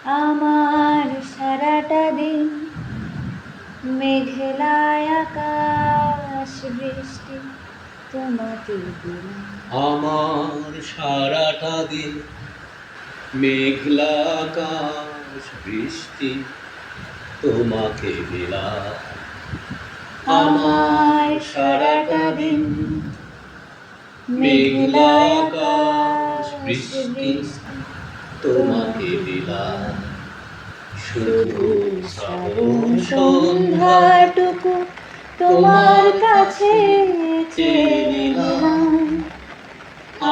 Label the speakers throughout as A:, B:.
A: আমার সারাটা দিন মেঘলায় আকাশ বৃষ্টি তোমাকে দিলাম।
B: আমার সারাটা দিন মেঘলা আকাশ বৃষ্টি তোমাকে দিলাম।
A: আমার সারাটা দিন
B: মেঘলা
A: মেঘলায়
B: আকাশ
A: আকাশ
B: বৃষ্টি
A: বৃষ্টি
B: তোমাকে দিলাম। শুধু শ্রাবণ
A: সন্ধ্যাটুকু তোমার কাছে চেয়ে নিলাম।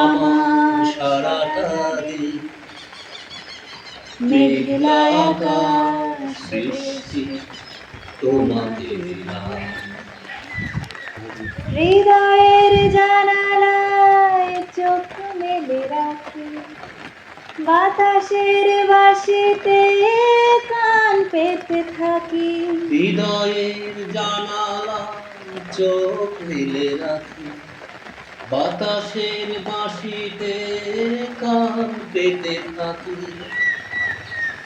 B: আমার সারাটা দিন
A: মেঘলা আকাশ
B: বৃষ্টি তোমাকে দিলাম।
A: হৃদয়ের জানালায় চোখ মেলে রাখি, বাতাসের বাঁশিতে কান পেতে থাকি।
B: হৃদয়ের জানালা চোখ মেলে রাখি, বাতাসের বাঁশিতে কান পেতে থাকি।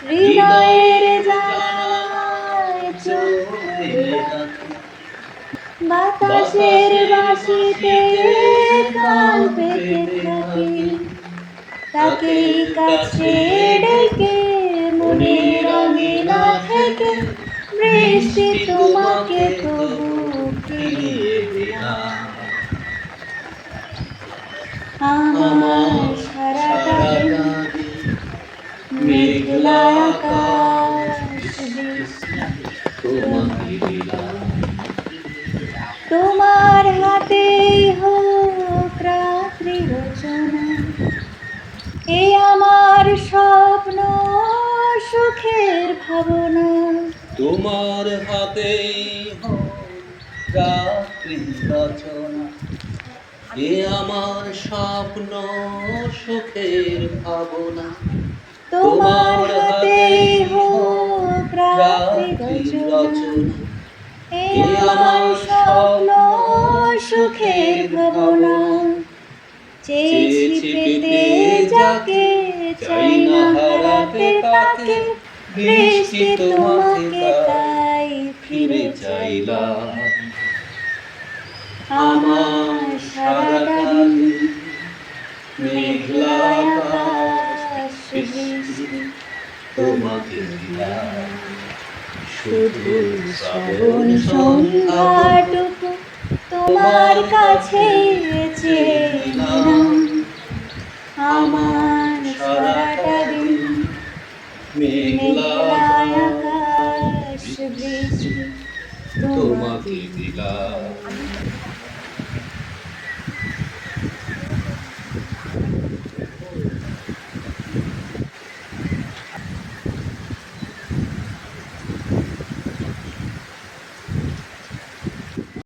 A: হৃদয়ের জানালায় চোখ মেলে রাখি, বাতাসের বাঁশিতে কান পেতে থাকি। তাকে কাছে ডেকে মনের আঙিনা থেকে বৃষ্টি তোমাকে তবু ফিরিয়ে দিলাম। আমার সারাটা দিন মেঘলা আকাশ বৃষ্টি
B: তোমাকে দিলাম।
A: তোমার হাতে হোক রাত্রি রচনা, এই আমার স্বপ্ন সুখের ভাবনা।
B: তোমার হাতে রাত্রি রচনা, এ আমার স্বপ্ন সুখের ভাবনা।
A: তোমার হাতে হোক রাত্রি রচনা, এই আমার স্বপ্ন সুখের ভাবনা। চেয়েছি পেতে যাকে, চাই না হারাতে তাকে, বৃষ্টি তোমাকে তাই ফিরে চাইলাম। আমার সারাটা দিন মেঘলা আকাশ বৃষ্টি
B: তোমাকে দিলাম।
A: শুধু শ্রাবণ সন্ধ্যাটুকু তোমার কাছে চেয়ে নিলাম। আমার সারাটা দিন
B: মেঘলা
A: আকাশ বৃষ্টি
B: তোমাকে দিলাম।